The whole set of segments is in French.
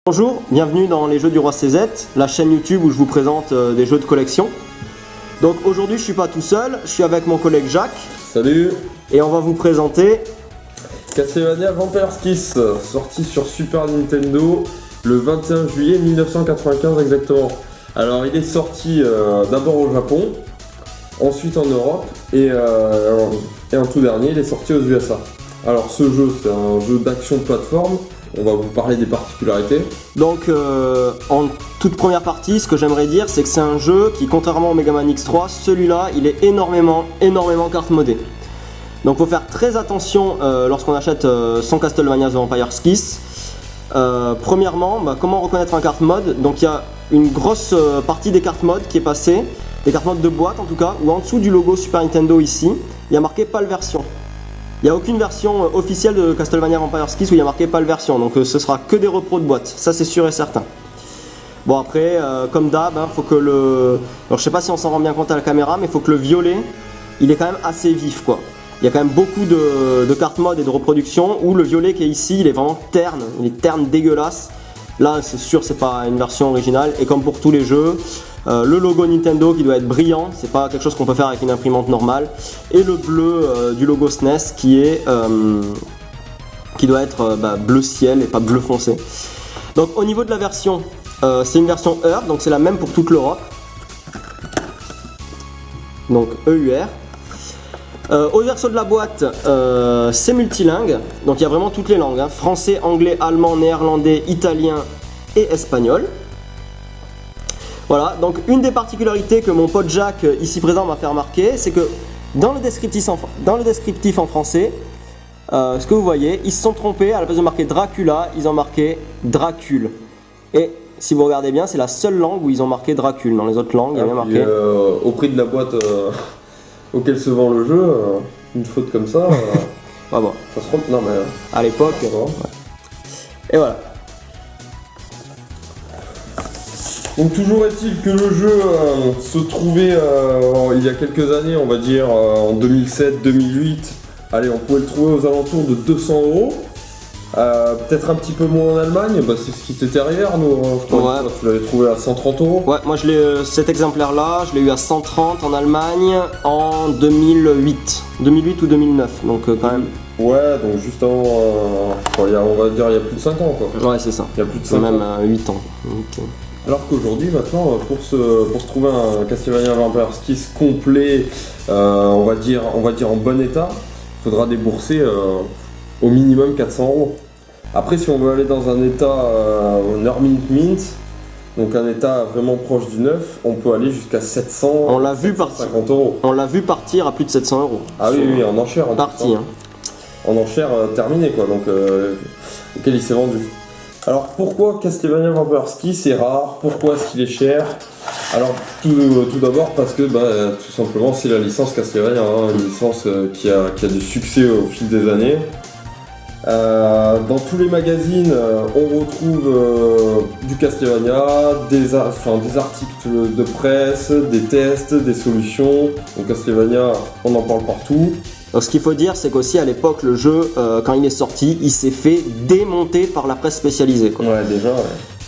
Bonjour, bienvenue dans les jeux du Roi CZ, la chaîne YouTube où je vous présente des jeux de collection. Donc aujourd'hui je suis pas tout seul, je suis avec mon collègue Jacques. Salut. Et on va vous présenter Castlevania Vampire Kiss, sorti sur Super Nintendo le 21 juillet 1995 exactement. Alors il est sorti d'abord au Japon, ensuite en Europe et en tout dernier il est sorti aux USA. Alors ce jeu c'est un jeu d'action de plateforme. On va vous parler des particularités. Donc en toute première partie, ce que j'aimerais dire, c'est que c'est un jeu qui, contrairement au Mega Man X3, celui-là, il est énormément carte modé. Donc faut faire très attention lorsqu'on achète son Castlevania The Vampire Kiss. Premièrement, comment reconnaître un carte mode? Donc il y a une grosse partie des cartes mode qui est passée, des cartes mode de boîte en tout cas, où en dessous du logo Super Nintendo ici, il y a marqué PAL version. Il n'y a aucune version officielle de Castlevania Vampire Kiss où il y a marqué PAL version, donc ce sera que des repros de boîte, ça c'est sûr et certain. Bon après, comme d'hab, faut que le... Alors je sais pas si on s'en rend bien compte à la caméra, mais il faut que le violet, il est quand même assez vif quoi. Il y a quand même beaucoup de cartes mode et de reproduction où le violet qui est ici, il est vraiment terne, il est terne dégueulasse. Là c'est sûr c'est pas une version originale, et comme pour tous les jeux, le logo Nintendo qui doit être brillant, c'est pas quelque chose qu'on peut faire avec une imprimante normale, et le bleu du logo SNES qui doit être bleu ciel et pas bleu foncé. Donc au niveau de la version, c'est une version EUR, donc c'est la même pour toute l'Europe, donc EUR. Au verso de la boîte, c'est multilingue, donc il y a vraiment toutes les langues, hein, français, anglais, allemand, néerlandais, italien et espagnol. Voilà, donc une des particularités que mon pote Jacques, ici présent, m'a fait remarquer, c'est que dans le descriptif en français, ce que vous voyez, ils se sont trompés, à la place de marquer Dracula, ils ont marqué Dracule. Et si vous regardez bien, c'est la seule langue où ils ont marqué Dracule. Dans les autres langues, il y a bien marqué... au prix de la boîte auquel se vend le jeu, une faute comme ça, ah bon. ça se trompe, non mais... à l'époque... Ouais. Et voilà. Donc toujours est-il que le jeu se trouvait il y a quelques années, on va dire en 2007-2008. Allez, on pouvait le trouver aux alentours de 200 €. Peut-être un petit peu moins en Allemagne, c'est ce qui était derrière nous. Je crois que tu l'avais trouvé à 130 €. Ouais, moi je l'ai, cet exemplaire-là, je l'ai eu à 130 en Allemagne en 2008 ou 2009, donc quand même. Ouais, donc juste avant, on va dire il y a plus de 5 ans quoi. Ouais, c'est ça. Il y a plus de 5 ans. Même 8 ans. Okay. Alors qu'aujourd'hui, maintenant, pour se trouver un Castlevania Vampire Kiss complet, on va dire en bon état, il faudra débourser au minimum 400 €. Après, si on veut aller dans un état mint, donc un état vraiment proche du neuf, on peut aller jusqu'à 700, 750 €. On l'a vu partir à plus de 700 €. Ah oui, en enchère. Parti. En enchère terminée, quoi, donc auquel il s'est vendu. Alors pourquoi Castlevania Vampire Kiss est rare? Pourquoi est-ce qu'il est cher? Alors tout d'abord parce que tout simplement c'est la licence Castlevania, hein, une licence qui a du succès au fil des années. Dans tous les magazines on retrouve du Castlevania, des articles de presse, des tests, des solutions. Donc Castlevania on en parle partout. Donc ce qu'il faut dire, c'est qu'aussi à l'époque, le jeu, quand il est sorti, il s'est fait démonter par la presse spécialisée, quoi. Ouais, déjà, ouais.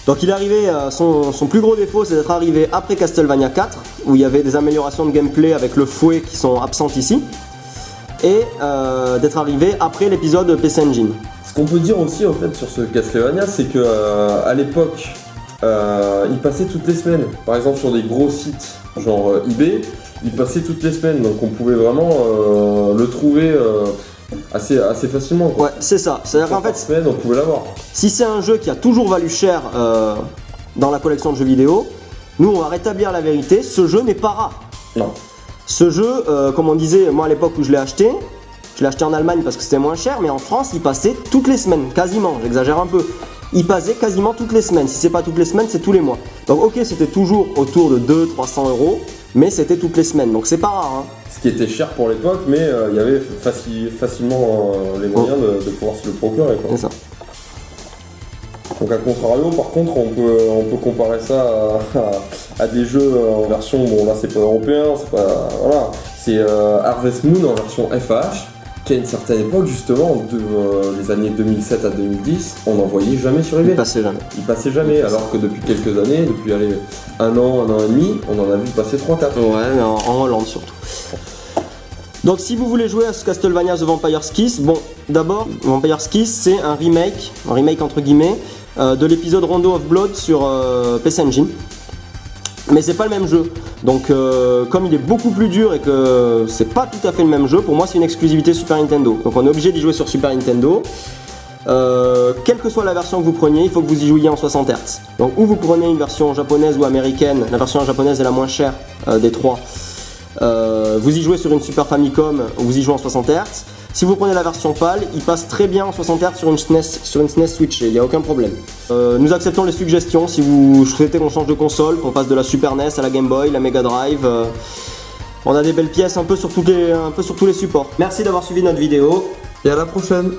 Donc il est arrivé, son plus gros défaut, c'est d'être arrivé après Castlevania 4, où il y avait des améliorations de gameplay avec le fouet qui sont absentes ici, et d'être arrivé après l'épisode PC Engine. Ce qu'on peut dire aussi, en fait, sur ce Castlevania, c'est que à l'époque, il passait toutes les semaines. Par exemple, sur des gros sites, genre eBay, il passait toutes les semaines, donc on pouvait vraiment le trouver assez facilement, quoi. Ouais, c'est ça. C'est-à-dire qu'en fait, semaine, on pouvait l'avoir. Si c'est un jeu qui a toujours valu cher dans la collection de jeux vidéo, nous on va rétablir la vérité, ce jeu n'est pas rare. Non. Ce jeu, comme on disait, moi à l'époque où je l'ai acheté en Allemagne parce que c'était moins cher, mais en France il passait toutes les semaines, quasiment, j'exagère un peu. Il passait quasiment toutes les semaines, si c'est pas toutes les semaines, c'est tous les mois. Donc ok, c'était toujours autour de 200-300 €, mais c'était toutes les semaines, donc c'est pas rare, hein. Ce qui était cher pour l'époque, mais il y avait facilement les moyens de pouvoir se le procurer, quoi. C'est ça. Donc à contrario, par contre, on peut comparer ça à des jeux en version, bon là c'est pas européen, c'est pas, voilà, c'est Harvest Moon en version FH, qu'à une certaine époque, justement, les années 2007 à 2010, on n'en voyait jamais sur eBay. Il passait jamais. Il passait jamais, alors que depuis quelques années, depuis un an et demi, on en a vu passer 3-4. Ouais, mais en Hollande surtout. Donc si vous voulez jouer à ce Castlevania The Vampire's Kiss, bon, d'abord, Vampire's Kiss c'est un remake entre guillemets, de l'épisode Rondo of Blood sur PC Engine. Mais c'est pas le même jeu. Donc comme il est beaucoup plus dur et que c'est pas tout à fait le même jeu, pour moi c'est une exclusivité Super Nintendo. Donc on est obligé d'y jouer sur Super Nintendo. Quelle que soit la version que vous preniez, il faut que vous y jouiez en 60 Hz. Donc ou vous prenez une version japonaise ou américaine, la version japonaise est la moins chère des trois. Vous y jouez sur une Super Famicom, vous y jouez en 60 Hz. Si vous prenez la version PAL, il passe très bien en 60 Hz sur une SNES Switch, il n'y a aucun problème. Nous acceptons les suggestions si vous souhaitez qu'on change de console, qu'on passe de la Super NES à la Game Boy, la Mega Drive. On a des belles pièces un peu sur tous les supports. Merci d'avoir suivi notre vidéo. Et à la prochaine.